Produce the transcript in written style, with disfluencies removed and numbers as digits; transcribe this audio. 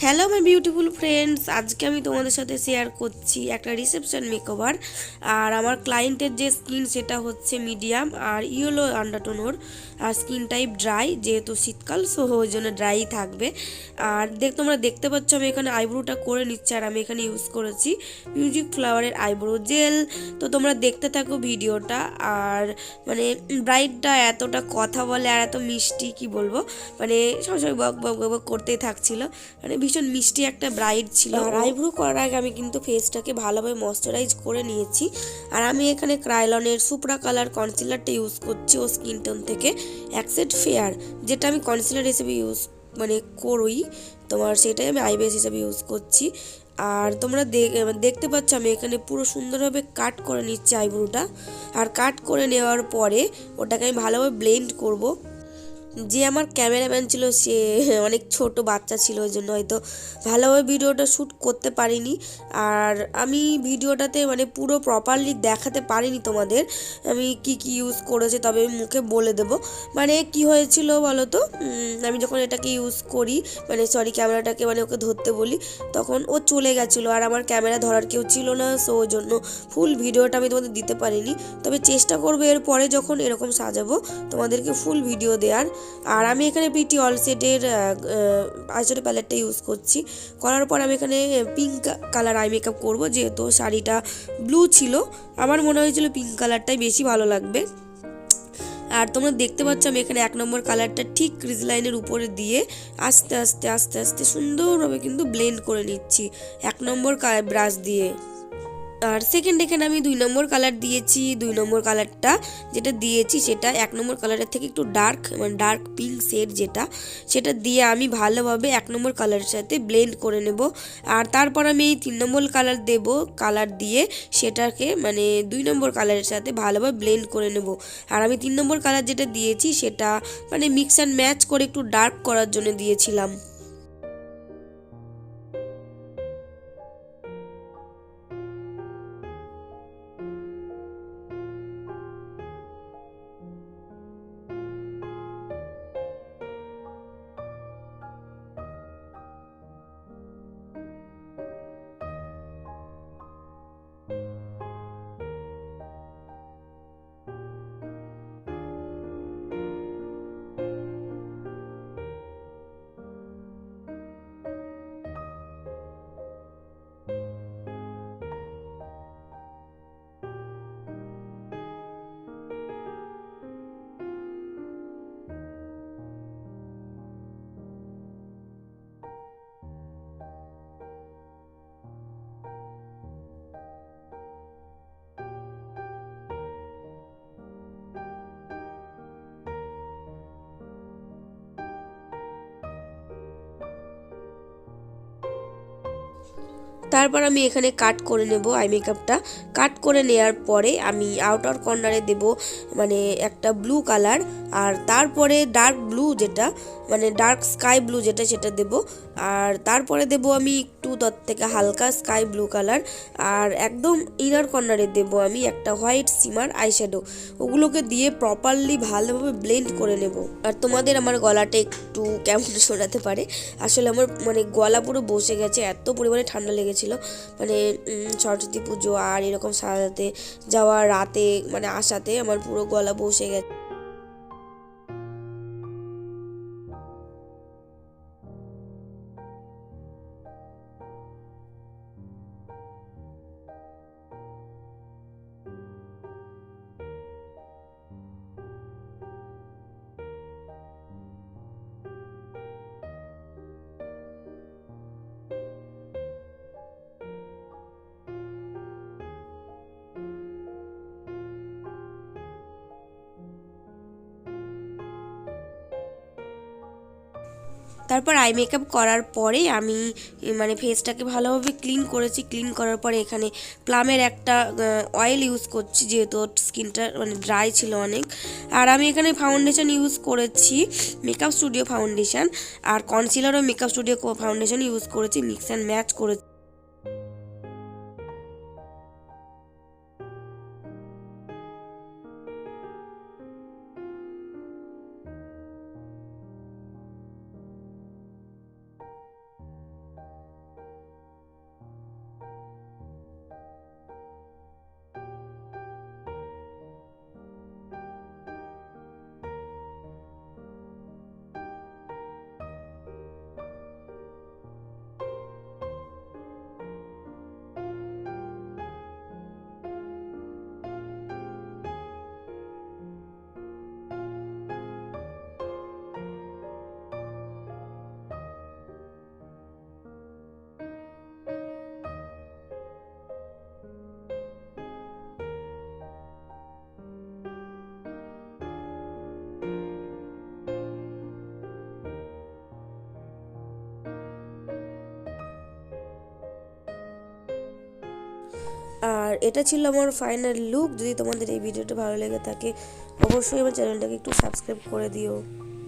Hello my beautiful friends, আজকে আমি তোমাদের সাথে শেয়ার করছি একটা রিসেপশন মেকওভার। আর আমার ক্লায়েন্টের যে স্কিন সেটা হচ্ছে মিডিয়াম আর ইয়েলো আন্ডারটোনোর, আর স্কিন টাইপ ড্রাই, যেহেতু শীতকাল সো ওই জন্য ড্রাই থাকবে। আর তোমরা দেখতে পাচ্ছ আমি এখানে আইব্রোটা করে নিচ্ছি, আর আমি এখানে ইউজ করেছি মিউজিক ফ্লাওয়ারের আইব্রো জেল। তো তোমরা দেখতে থাকো ভিডিওটা। আর মানে ব্রাইডটা এতটা কথা বলে আর এত মিষ্টি, কি বলবো, মানে সবসময় বক বক বক বক করতেই থাকছিল। মানে ভীষণ মিষ্টি একটা ব্রাইড ছিল। আর আইব্রো করার আগে আমি কিন্তু ফেসটাকে ভালোভাবে ময়শ্চারাইজ করে নিয়েছি। আর আমি এখানে ক্রাইলনের সুপ্রা কালার কনসিলারটা ইউজ করছি ও স্কিন টোন থেকে অ্যাকসেন্ট ফেয়ার, যেটা আমি কনসিলার হিসেবে ইউজ মানে করি তোমার, সেটাই আমি আইবেস হিসেবে ইউজ করছি। আর তোমরা দেখতে পাচ্ছ আমি এখানে পুরো সুন্দরভাবে কাট করে নিচ্ছি আইব্রোটা। আর কাট করে নেওয়ার পরে ওটাকে আমি ভালোভাবে ব্লেন্ড করব। যে আমার ক্যামেরাম্যান ছিল সে অনেক ছোট বাচ্চা ছিল, ওই জন্য হয়তো ভালোভাবে ভিডিওটা শ্যুট করতে পারিনি। আর আমি ভিডিওটাতে মানে পুরো প্রপারলি দেখাতে পারিনি তোমাদের আমি কি কি ইউজ করেছি, তবে আমি মুখে বলে দেব। মানে কি হয়েছিল বলো তো, আমি যখন এটাকে ইউজ করি, মানে সরি ক্যামেরাটাকে মানে ওকে ধরতে বলি, তখন ও চলে গেছিলো আর আমার ক্যামেরা ধরার কেউ ছিল না, সো ওই জন্য ফুল ভিডিওটা আমি তোমাদের দিতে পারিনি। তবে চেষ্টা করবো এর পরে যখন এরকম সাজাবো তোমাদেরকে ফুল ভিডিও দেওয়ার। আর আমি এখানে পিটি অল সেটের আইশ্যাডো প্যালেটটা ইউজ করছি। করার পর আমি এখানে পিঙ্ক কালার আই মেকআপ করবো, যেহেতু শাড়িটা ব্লু ছিল আমার মনে হয়েছিল পিঙ্ক কালারটাই বেশি ভালো লাগবে। আর তোমরা দেখতে পাচ্ছ আমি এখানে 1 নম্বর কালারটা ঠিক ক্রিজ লাইনের উপরে দিয়ে আস্তে আস্তে আস্তে আস্তে সুন্দরভাবে কিন্তু ব্লেন্ড করে নিচ্ছি 1 নম্বর ব্রাশ দিয়ে। আর সেকেন্ড এখানে আমি 2 নম্বর কালার দিয়েছি। 2 নম্বর কালারটা যেটা দিয়েছি সেটা 1 নম্বর কালারের থেকে একটু ডার্ক, মানে ডার্ক পিঙ্ক শেড যেটা, সেটা দিয়ে আমি ভালোভাবে 1 নম্বর কালারের সাথে ব্লেন্ড করে নেব। আর তারপর আমি এই 3 নম্বর কালার দেব, কালার দিয়ে সেটাকে মানে 2 নম্বর কালারের সাথে ভালোভাবে ব্লেন্ড করে নেব। আর আমি 3 নম্বর কালার যেটা দিয়েছি সেটা মানে মিক্স অ্যান্ড ম্যাচ করে একটু ডার্ক করার জন্য দিয়েছিলাম। তারপর আমি এখানে কাট করে নেব আই মেকআপটা। কাট করে নেওয়ার পরে আমি আউটার কর্নারে দেব মানে একটা ব্লু কালার, আর তারপরে ডার্ক ব্লু যেটা মানে ডার্ক স্কাই ব্লু যেটা সেটা দেব। আর তারপরে দেব আমি একটু তার থেকে হালকা স্কাই ব্লু কালার। আর একদম ইনার কর্নারে দেব আমি একটা হোয়াইট সিমার আইশ্যাডো। ওগুলোকে দিয়ে প্রপারলি ভালোভাবে ব্লেন্ড করে নেব। আর তোমাদের আমার গলাটা একটু কেমন শোনাতে পারে, আসলে আমার মানে গলা পুরো বসে গেছে, এত পরিমাণে ঠান্ডা লেগেছিল। মানে সরস্বতী পুজো আর এরকম সাজাতে যাওয়ার রাতে মানে আসাতে আমার পুরো গলা বসে গেছে। তারপর আই মেকআপ করার পরে আমি মানে ফেসটাকে ভালোভাবে ক্লিন করেছি। ক্লিন করার পরে এখানে প্লামের একটা অয়েল ইউজ করছি, যেহেতু স্কিনটা মানে ড্রাই ছিল অনেক। আর আমি এখানে ফাউন্ডেশন ইউজ করেছি মেকআপ স্টুডিও ফাউন্ডেশন, আর কনসিলারও মেকআপ স্টুডিও ফাউন্ডেশন ইউজ করেছি, মিক্স অ্যান্ড ম্যাচ করেছি। আর এটা ছিল আমার ফাইনাল লুক। যদি তোমাদের এই ভিডিওটা ভালো লেগে থাকে অবশ্যই আমার চ্যানেলটাকে একটু সাবস্ক্রাইব করে দিও।